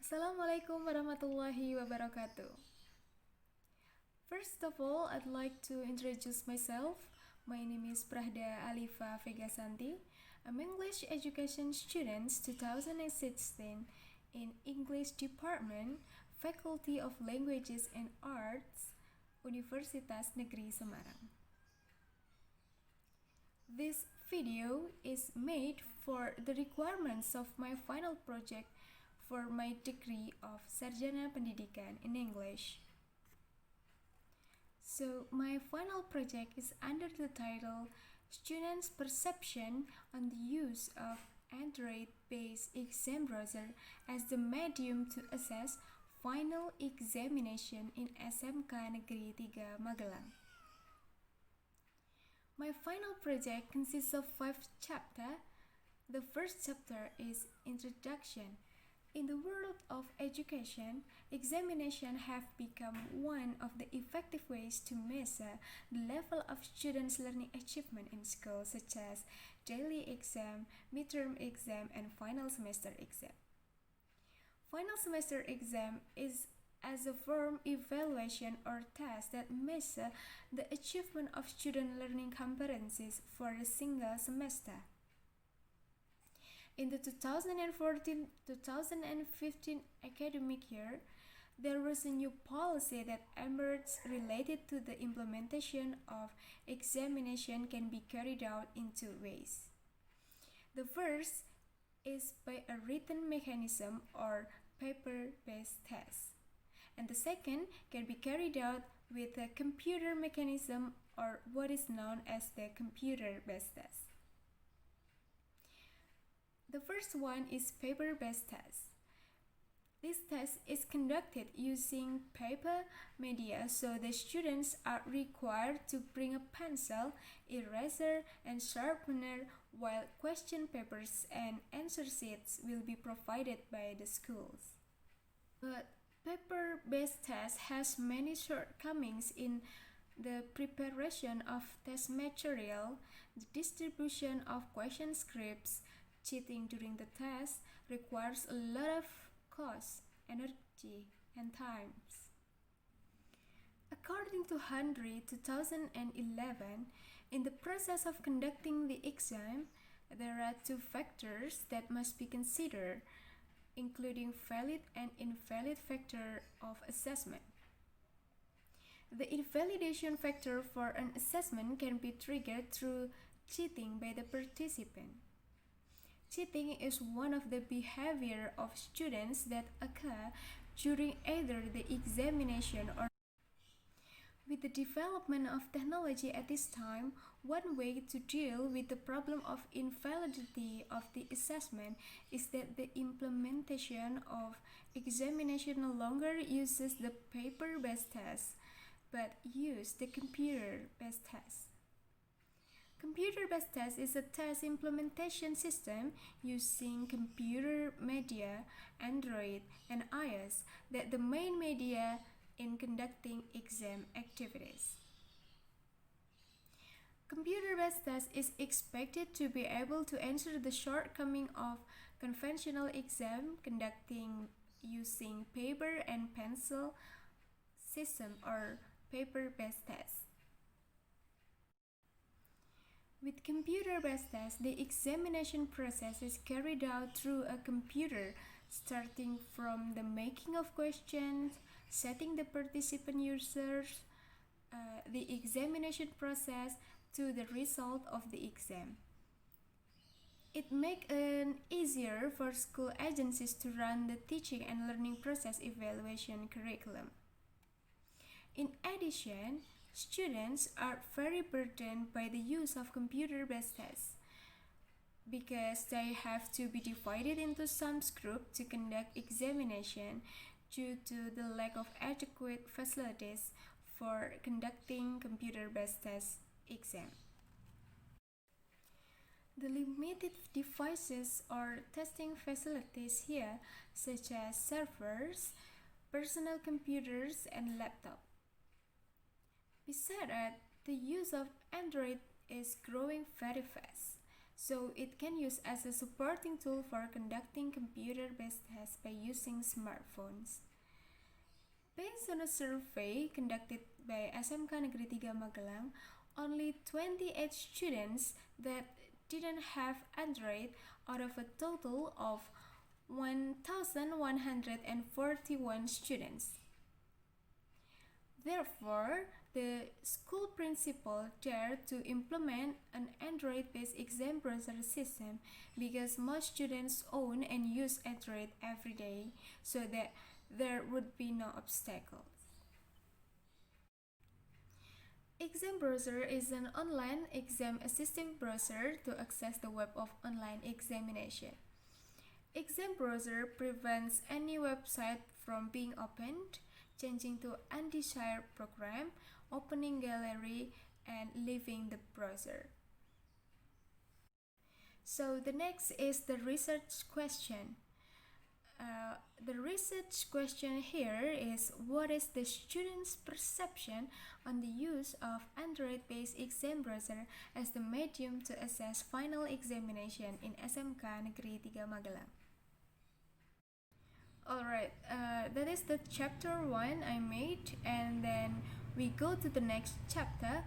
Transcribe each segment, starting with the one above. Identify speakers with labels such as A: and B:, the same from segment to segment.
A: Assalamualaikum warahmatullahi wabarakatuh. First of all, I'd like to introduce myself. My name is Prahda Alifa. I'm English education student 2016 in English Department, Faculty of Languages and Arts, Universitas Negeri Semarang. This video is made for the requirements of my final project for my degree of Sarjana Pendidikan in English. So my final project is under the title Students' Perception on the Use of Android-based Exam Browser as the Medium to Assess Final Examination in SMK Negeri 3 Magelang. My final project consists of 5 chapters. The first chapter is Introduction. In the world of education, examinations have become one of the effective ways to measure the level of students' learning achievement in school, such as daily exam, midterm exam, and final semester exam. Final semester exam is as a form evaluation or test that measure the achievement of student learning competencies for a single semester. In the 2014-2015 academic year, there was a new policy that emerged related to the implementation of examination can be carried out in 2 ways. The first is by a written mechanism or paper-based test, and the second can be carried out with a computer mechanism or what is known as the computer-based test. The first one is paper-based test. This test is conducted using paper media, so the students are required to bring a pencil, eraser, and sharpener, while question papers and answer sheets will be provided by the schools. But paper-based test has many shortcomings in the preparation of test material, the distribution of question scripts. Cheating during the test requires a lot of cost, energy, and time. According to Henry 2011, in the process of conducting the exam, there are 2 factors that must be considered, including valid and invalid factor of assessment. The invalidation factor for an assessment can be triggered through cheating by the participant. Cheating is one of the behavior of students that occur during either the examination or. With the development of technology at this time, one way to deal with the problem of invalidity of the assessment is that the implementation of examination no longer uses the paper-based test, but use the computer-based test. Computer-based test is a test implementation system using computer media, Android, and iOS that the main media in conducting exam activities. Computer-based test is expected to be able to answer the shortcoming of conventional exam conducting using paper and pencil system or paper-based test. With computer-based tests, the examination process is carried out through a computer, starting from the making of questions, setting the participant users, the examination process, to the result of the exam. It makes it easier for school agencies to run the teaching and learning process evaluation curriculum. In addition, students are very burdened by the use of computer-based tests because they have to be divided into some groups to conduct examination due to the lack of adequate facilities for conducting computer-based test exam. The limited devices or testing facilities here, such as servers, personal computers, and laptops. Besides that, the use of Android is growing very fast. so it can use as a supporting tool for conducting computer-based tests by using smartphones. Based on a survey conducted by SMK Negeri 3 Magelang, only 28 students that didn't have Android out of a total of 1,141 students. Therefore, the school principal dared to implement an Android-based exam browser system because most students own and use Android every day, so that there would be no obstacles. Exam browser is an online exam assistive browser to access the web of online examination. Exam browser prevents any website from being opened, changing to undesired program, opening gallery, and leaving the browser. So the next is the research question. The research question here is, what is the student's perception on the use of Android-based exam browser as the medium to assess final examination in SMK Negeri 3 Magelang? Alright, that is the chapter 1 I made, and then we go to the next chapter.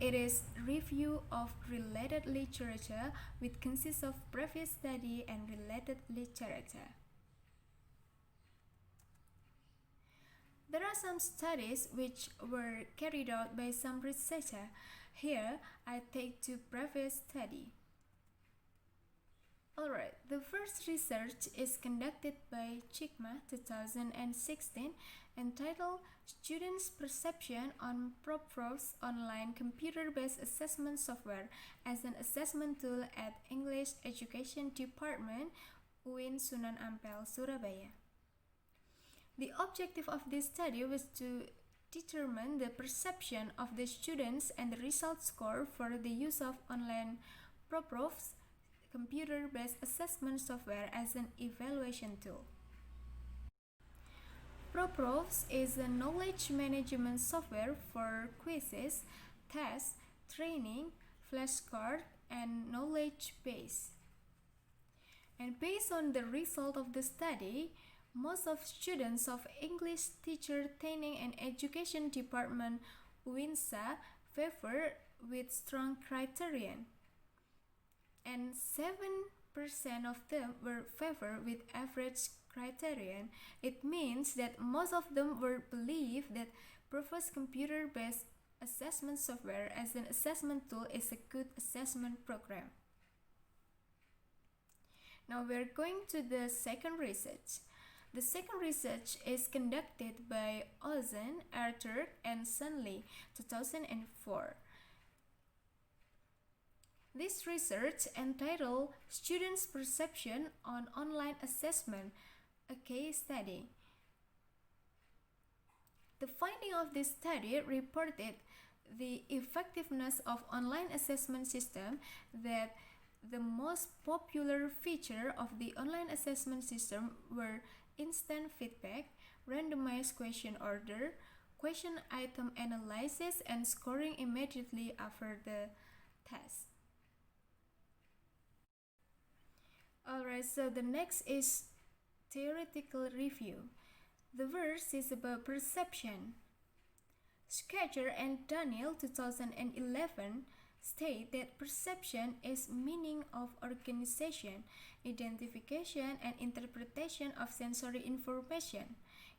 A: It is review of related literature, which consists of previous study and related literature. There are some studies which were carried out by some researcher. Here, I take to previous study. Alright, the first research is conducted by Chikma 2016, entitled Students' Perception on Proprof's Online Computer-Based Assessment Software as an Assessment Tool at English Education Department, UIN Sunan Ampel, Surabaya. The objective of this study was to determine the perception of the students and the result score for the use of online Proprof's computer-based assessment software as an evaluation tool. Proprofs is a knowledge management software for quizzes, tests, training, flashcards, and knowledge base. And based on the result of the study, most of students of English Teacher Training and Education Department UINSA favor with strong criterion, and 7% of them were favor with average criterion. It means that most of them were believe that Proprof's computer-based assessment software as an assessment tool is a good assessment program. Now we're going to the second research. The second research is conducted by Ozen, Arthur, and Sunley, 2004. This research, entitled Students' Perception on Online Assessment, a case study. The finding of this study reported the effectiveness of online assessment system, that the most popular feature of the online assessment system were instant feedback, randomized question order, question item analysis, and scoring immediately after the test. Alright, so the next is theoretical review. The verse is about perception. Sketcher and Daniel 2011 state that perception is meaning of organization, identification, and interpretation of sensory information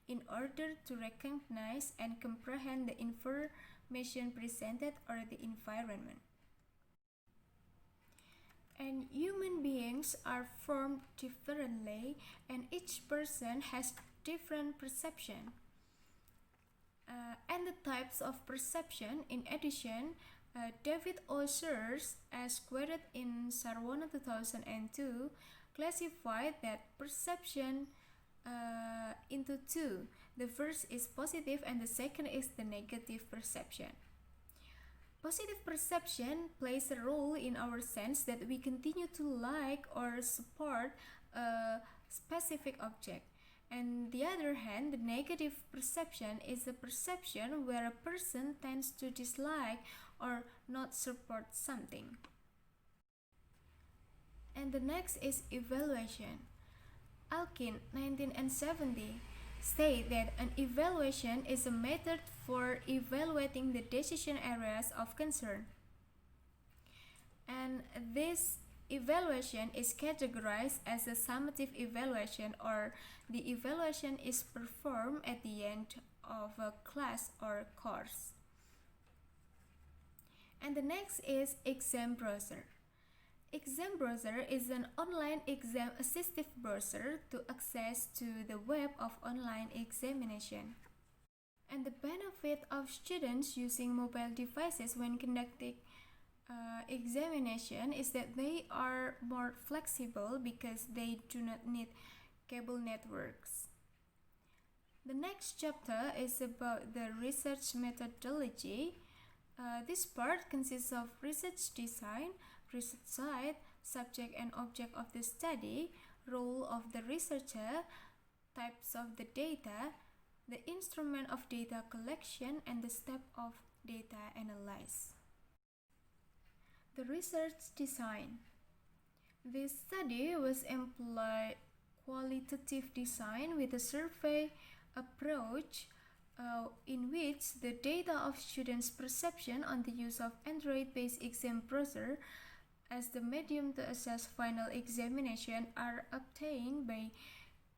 A: in order to recognize and comprehend the information presented or the environment. And human beings are formed differently, and each person has different perception. And the types of perception, in addition, David Oshers, as quoted in Sarjana 2002, classified that perception into two. The first is positive and the second is the negative perception. Positive perception plays a role in our sense that we continue to like or support a specific object. And the other hand, the negative perception is a perception where a person tends to dislike or not support something. And the next is evaluation. Alkin, 1970, state that an evaluation is a method for evaluating the decision areas of concern. And this evaluation is categorized as a summative evaluation, or the evaluation is performed at the end of a class or course. And the next is exam browser. Exam browser is an online exam assistive browser to access to the web of online examination. And the benefit of students using mobile devices when conducting examination is that they are more flexible because they do not need cable networks. The next chapter is about the research methodology. This part consists of research design, research site, subject and object of the study, role of the researcher, types of the data, the instrument of data collection, and the step of data analysis. The research design. This study was employed qualitative design with a survey approach in which the data of students' perception on the use of Android-based exam browser as the medium to assess final examination are obtained by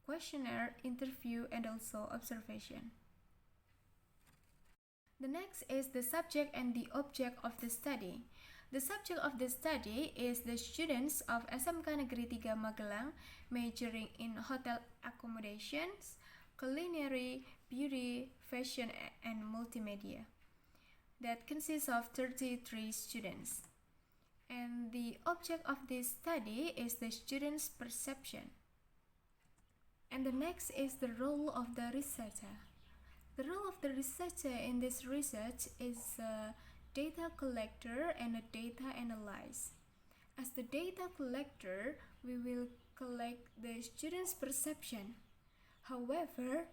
A: questionnaire, interview, and also observation. The next is the subject and the object of the study. The subject of the study is the students of SMK Negeri 3 Magelang majoring in hotel accommodations, culinary, beauty, fashion, and multimedia. That consists of 33 students. And the object of this study is the student's perception. And the next is the role of the researcher. The role of the researcher in this research is a data collector and a data analyst. As the data collector, we will collect the student's perception. However,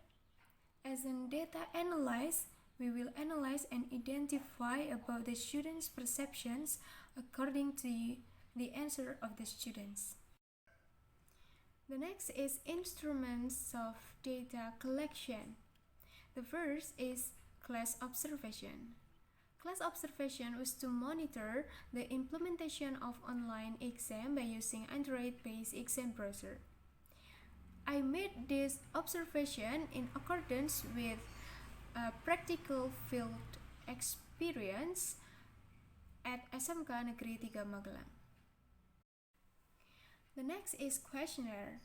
A: as a data analyst, we will analyze and identify about the students' perceptions according to the answer of the students. The next is instruments of data collection. The first is class observation. Class observation was to monitor the implementation of online exam by using Android-based exam browser. I made this observation in accordance with a practical field experience at SMK Negeri 3 Magelang. The next is questionnaire.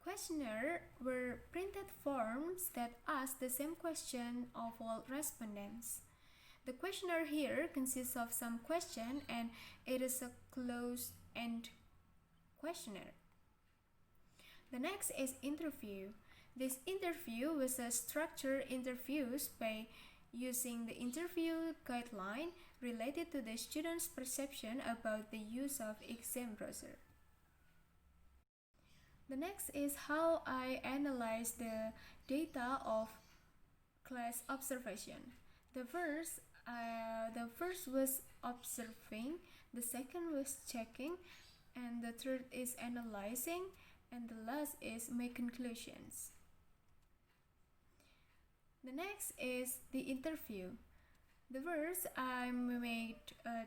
A: Questionnaire were printed forms that ask the same question of all respondents. The questionnaire here consists of some question and it is a closed-end questionnaire. The next is interview. This interview was a structured interviews by using the interview guideline related to the student's perception about the use of exam browser. The next is how I analyze the data of class observation. The first was observing, the second was checking, and the third is analyzing, and the last is make conclusions. The next is the interview. The first I made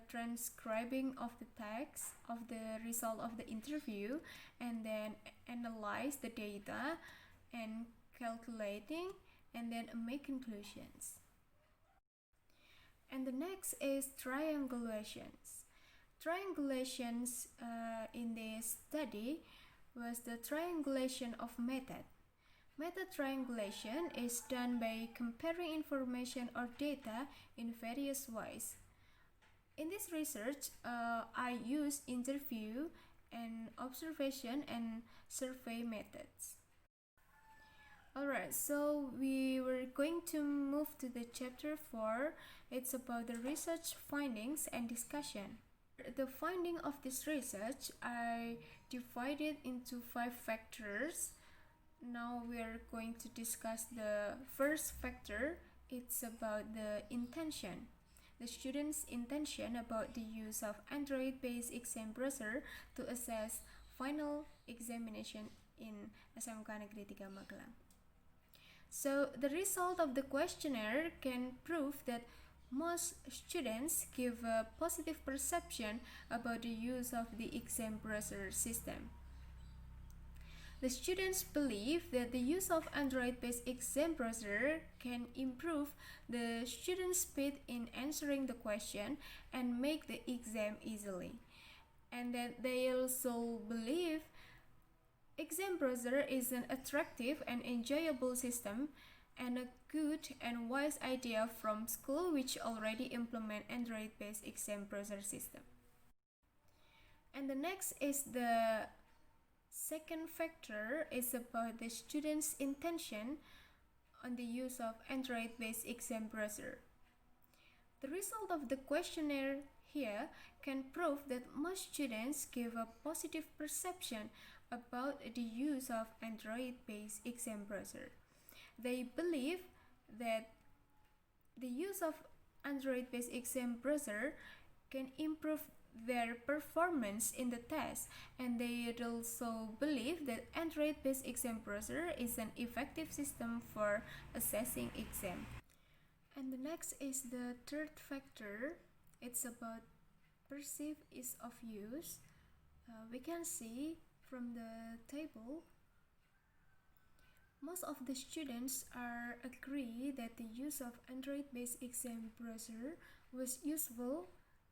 A: transcribing of the text of the result of the interview and then analyze the data and calculating and then make conclusions. And the next is triangulations. Triangulations in this study was the triangulation of method. Method triangulation is done by comparing information or data in various ways. In this research, I use interview and observation and survey methods. Alright, so we were going to move to the chapter 4. It's about the research findings and discussion. The finding of this research, I divided into 5 factors. Now we are going to discuss the first factor. It's about the intention. the student's intention about the use of Android-based exam browser to assess final examination in SMK Negeri 3 Magelang. So the result of the questionnaire can prove that most students give a positive perception about the use of the exam browser system. The students believe that the use of Android-based exam browser can improve the students' speed in answering the question and make the exam easily. And that they also believe exam browser is an attractive and enjoyable system and a good and wise idea from school which already implement Android-based exam browser system. And the next is the second factor is about the student's intention on the use of Android-based exam browser. The result of the questionnaire here can prove that most students give a positive perception about the use of Android-based exam browser. They believe that the use of Android-based exam browser can improve their performance in the test, and they also believe that Android-based exam browser is an effective system for assessing exam. And the next is the third factor. It's about perceived ease of use. We can see from the table, most of the students are agree that the use of Android-based exam browser was useful,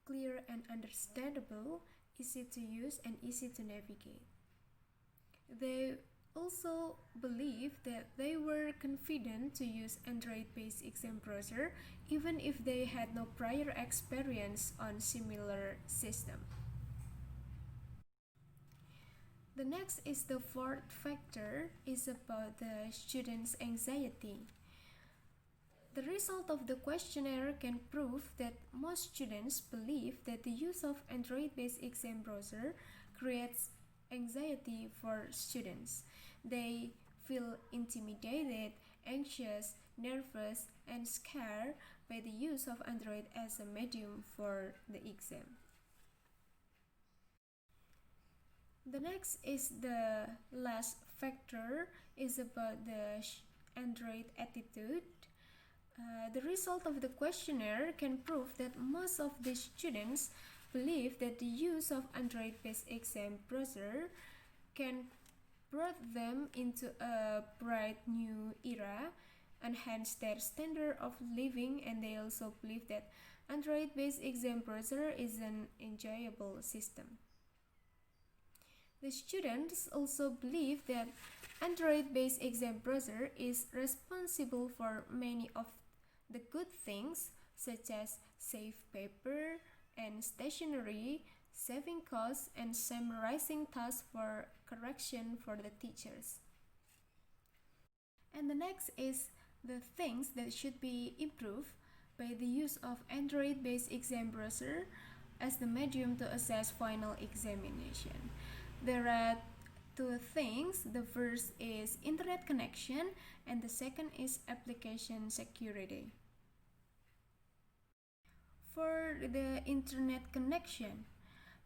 A: clear and understandable, easy to use and easy to navigate. They also believe that they were confident to use Android-based exam browser even if they had no prior experience on similar system. The next is the fourth factor is about the student's anxiety. The result of the questionnaire can prove that most students believe that the use of Android-based exam browser creates anxiety for students. They feel intimidated, anxious, nervous, and scared by the use of Android as a medium for the exam. The next is the last factor is about the Android attitude. The result of the questionnaire can prove that most of the students believe that the use of Android-based exam browser can brought them into a bright new era, enhance their standard of living, and they also believe that Android-based exam browser is an enjoyable system. The students also believe that Android-based exam browser is responsible for many of the good things such as save paper and stationery, saving costs, and summarizing tasks for correction for the teachers. And the next is the things that should be improved by the use of Android-based exam browser as the medium to assess final examination. There are two things. The first is internet connection and the second is application security. For the internet connection,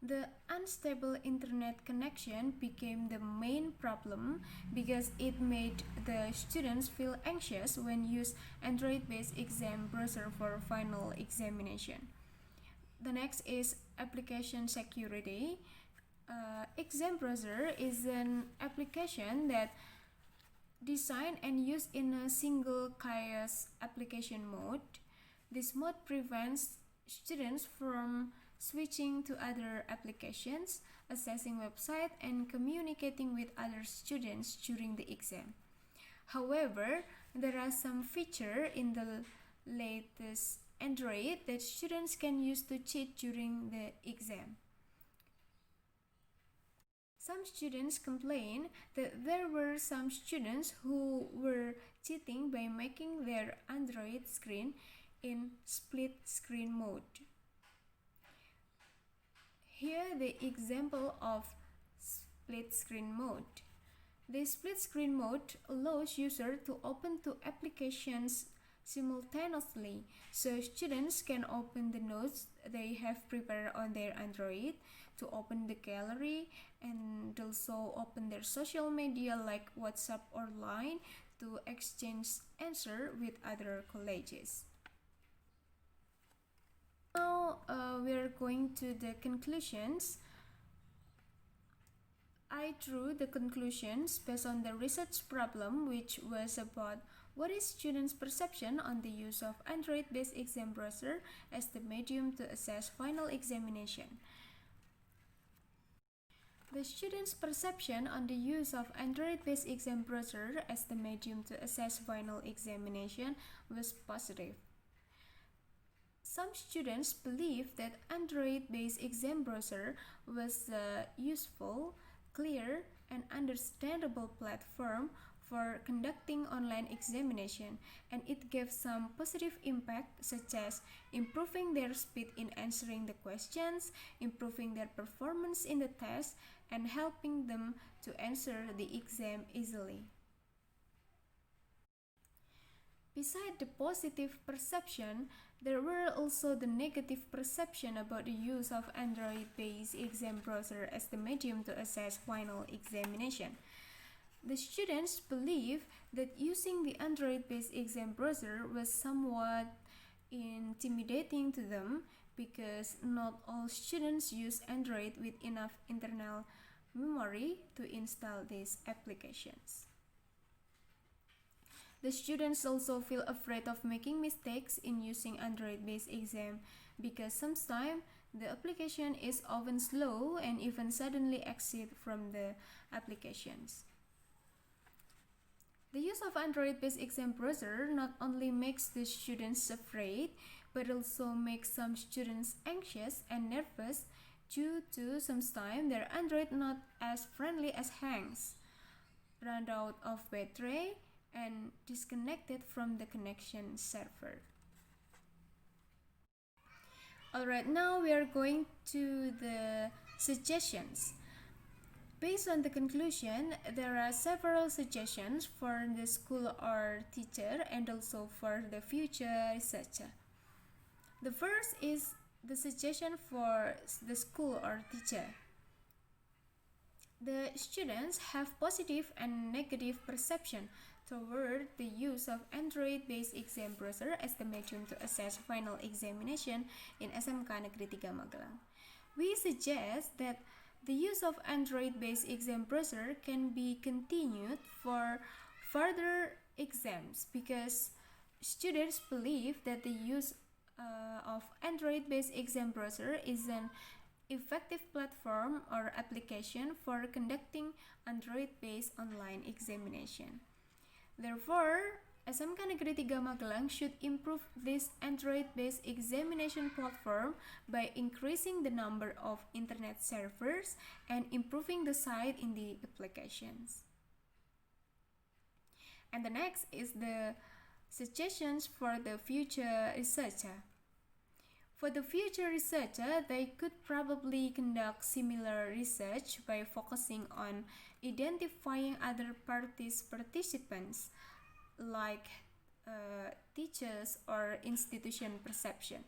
A: the unstable internet connection became the main problem because it made the students feel anxious when use Android-based exam browser for final examination. The next is application security. Exam browser is an application that designed and used in a single chaos application mode. This mode prevents students from switching to other applications, accessing websites, and communicating with other students during the exam. However, there are some features in the latest Android that students can use to cheat during the exam. Some students complain that there were some students who were cheating by making their Android screen in split screen mode. Here the example of split screen mode. The split screen mode allows user to open two applications simultaneously, so students can open the notes they have prepared on their Android, to open the gallery, and also open their social media like WhatsApp or Line to exchange answer with other colleges. Now we are going to the conclusions. I drew the conclusions based on the research problem, which was about what is students' perception on the use of Android-based exam browser as the medium to assess final examination. The students' perception on the use of Android-based exam browser as the medium to assess final examination was positive. Some students believe that Android-based exam browser was a useful, clear, and understandable platform for conducting online examination, and it gave some positive impact such as improving their speed in answering the questions, improving their performance in the test, and helping them to answer the exam easily. Besides the positive perception, there were also the negative perception about the use of Android-based exam browser as the medium to assess final examination. The students believe that using the Android-based exam browser was somewhat intimidating to them because not all students use Android with enough internal memory to install these applications. The students also feel afraid of making mistakes in using Android-based exam because sometimes the application is often slow and even suddenly exit from the applications. The use of Android-based exam browser not only makes the students afraid, but also makes some students anxious and nervous due to sometimes their Android not as friendly as hangs, run out of battery, and disconnected from the connection server. Alright, now we are going to the suggestions. Based on the conclusion, there are several suggestions for the school or teacher and also for the future researcher. The first is the suggestion for the school or teacher. The students have positive and negative perception toward the use of Android-based exam browser as the medium to assess final examination in SMK Negeri 3 Magelang. We suggest that the use of Android-based exam browser can be continued for further exams because students believe that the use of Android-based exam browser is an effective platform or application for conducting Android-based online examination. Therefore, SMK Negeri 3 Magelang should improve this Android-based examination platform by increasing the number of internet servers and improving the site in the applications. And the next is the suggestions for the future researcher. For the future researcher, they could probably conduct similar research by focusing on identifying other participants like teachers or institution perception.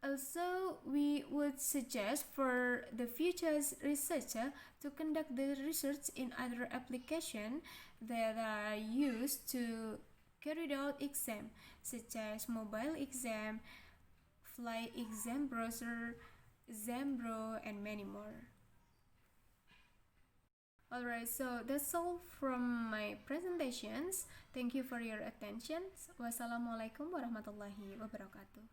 A: Also, we would suggest for the future researcher to conduct the research in other applications that are used to carry out exam, such as mobile exam, fly exam browser, Zambro, and many more. Alright, so that's all from my presentations. Thank you for your attention. Wassalamualaikum warahmatullahi wabarakatuh.